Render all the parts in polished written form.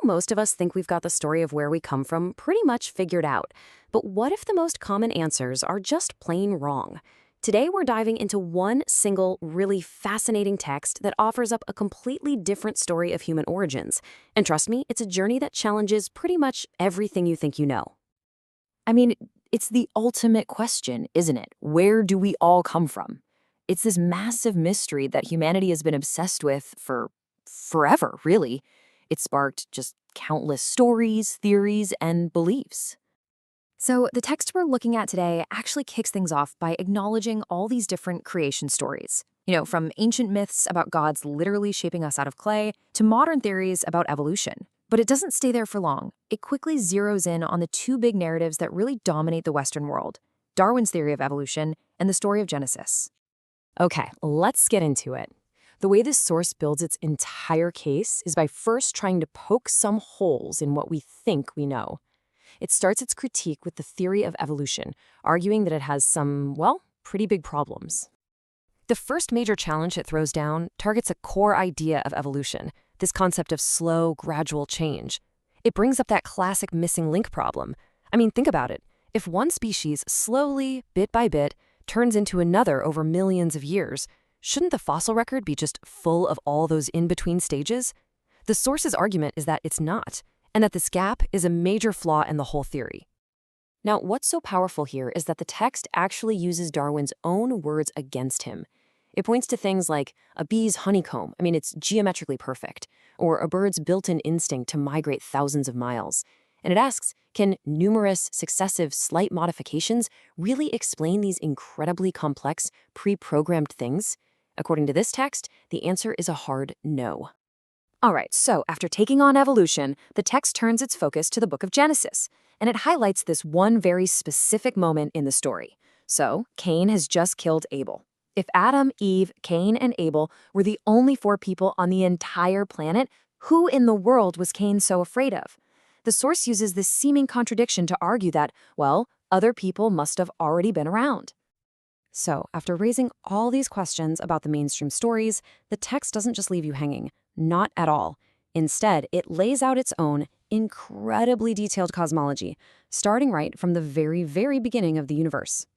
Most of us think we've got the story of where we come from pretty much figured out. But what if the most common answers are just plain wrong? Today, we're diving into one single, really fascinating text that offers up a completely different story of human origins. And trust me, it's a journey that challenges pretty much everything you think you know. I mean, it's the ultimate question, isn't it? Where do we all come from? It's this massive mystery that humanity has been obsessed with for forever, really. It sparked just countless stories, theories, and beliefs. So, the text we're looking at today actually kicks things off by acknowledging all these different creation stories. From ancient myths about gods literally shaping us out of clay to modern theories about evolution. But it doesn't stay there for long. It quickly zeroes in on the two big narratives that really dominate the Western world: Darwin's theory of evolution and the story of Genesis. Okay, let's get into it. The way this source builds its entire case is by first trying to poke some holes in what we think we know. It starts its critique with the theory of evolution, arguing that it has some, well, pretty big problems. The first major challenge it throws down targets a core idea of evolution, this concept of slow, gradual change. It brings up that classic missing link problem. I mean, think about it. If one species slowly, bit by bit, turns into another over millions of years, shouldn't the fossil record be just full of all those in-between stages? The source's argument is that it's not, and that this gap is a major flaw in the whole theory. Now, what's so powerful here is that the text actually uses Darwin's own words against him. It points to things like a bee's honeycomb, it's geometrically perfect, or a bird's built-in instinct to migrate thousands of miles. And it asks, can numerous, successive, slight modifications really explain these incredibly complex, pre-programmed things? According to this text, the answer is a hard no. All right, so after taking on evolution, the text turns its focus to the book of Genesis, and it highlights this one very specific moment in the story. So, Cain has just killed Abel. If Adam, Eve, Cain, and Abel were the only four people on the entire planet, who in the world was Cain so afraid of? The source uses this seeming contradiction to argue that, well, other people must have already been around. So, after raising all these questions about the mainstream stories, the text doesn't just leave you hanging. Not at all. Instead, it lays out its own incredibly detailed cosmology, starting right from the very, very beginning of the universe.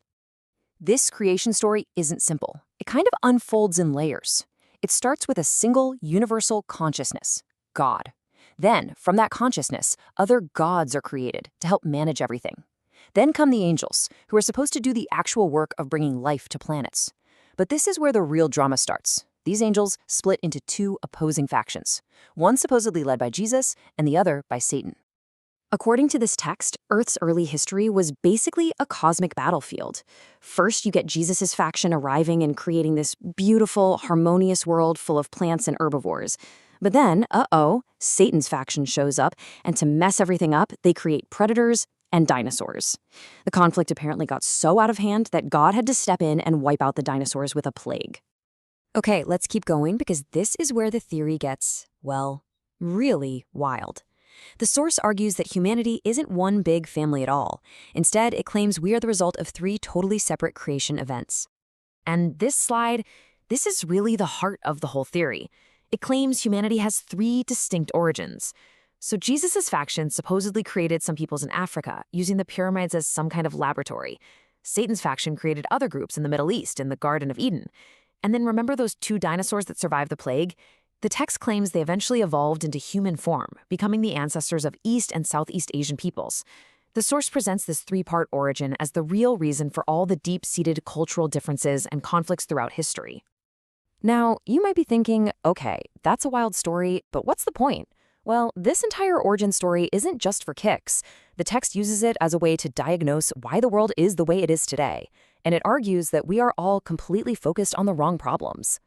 This creation story isn't simple. It kind of unfolds in layers. It starts with a single universal consciousness, God. Then, from that consciousness, other gods are created to help manage everything. Then come the angels, who are supposed to do the actual work of bringing life to planets. But this is where the real drama starts. These angels split into two opposing factions, one supposedly led by Jesus and the other by Satan. According to this text, Earth's early history was basically a cosmic battlefield. First, you get Jesus' faction arriving and creating this beautiful, harmonious world full of plants and herbivores. But then, Satan's faction shows up, and to mess everything up, they create predators and dinosaurs. The conflict apparently got so out of hand that God had to step in and wipe out the dinosaurs with a plague. Okay, let's keep going because this is where the theory gets, well, really wild. The source argues that humanity isn't one big family at all. Instead, it claims we are the result of three totally separate creation events. And this is really the heart of the whole theory. It claims humanity has three distinct origins. So Jesus' faction supposedly created some peoples in Africa, using the pyramids as some kind of laboratory. Satan's faction created other groups in the Middle East in the Garden of Eden. And then remember those two dinosaurs that survived the plague? The text claims they eventually evolved into human form, becoming the ancestors of East and Southeast Asian peoples. The source presents this three-part origin as the real reason for all the deep-seated cultural differences and conflicts throughout history. Now, you might be thinking, okay, that's a wild story, but what's the point? Well, this entire origin story isn't just for kicks. The text uses it as a way to diagnose why the world is the way it is today, and it argues that we are all completely focused on the wrong problems.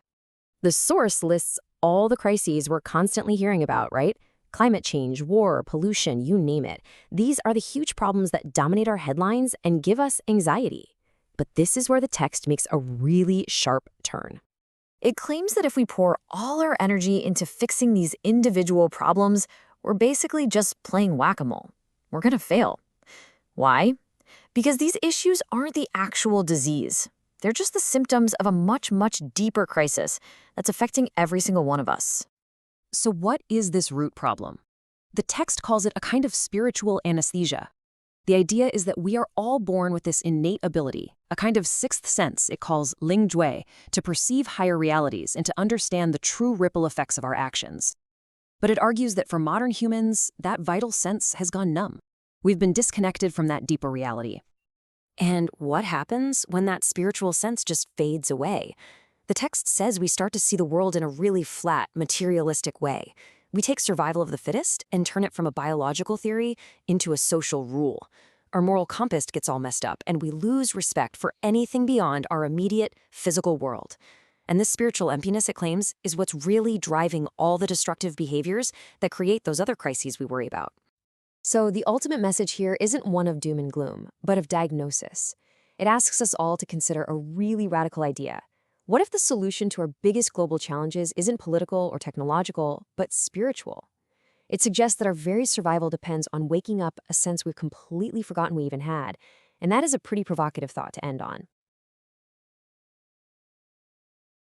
The source lists all the crises we're constantly hearing about, right? Climate change, war, pollution, you name it. These are the huge problems that dominate our headlines and give us anxiety. But this is where the text makes a really sharp turn. It claims that if we pour all our energy into fixing these individual problems, we're basically just playing whack-a-mole. We're going to fail. Why? Because these issues aren't the actual disease. They're just the symptoms of a much, much deeper crisis that's affecting every single one of us. So what is this root problem? The text calls it a kind of spiritual anesthesia. The idea is that we are all born with this innate ability, a kind of sixth sense it calls Ling Jue, to perceive higher realities and to understand the true ripple effects of our actions. But it argues that for modern humans, that vital sense has gone numb. We've been disconnected from that deeper reality. And what happens when that spiritual sense just fades away? The text says we start to see the world in a really flat, materialistic way. We take survival of the fittest and turn it from a biological theory into a social rule. Our moral compass gets all messed up, and we lose respect for anything beyond our immediate physical world. And this spiritual emptiness, it claims, is what's really driving all the destructive behaviors that create those other crises we worry about. So the ultimate message here isn't one of doom and gloom, but of diagnosis. It asks us all to consider a really radical idea. What if the solution to our biggest global challenges isn't political or technological, but spiritual? It suggests that our very survival depends on waking up a sense we've completely forgotten we even had, and that is a pretty provocative thought to end on.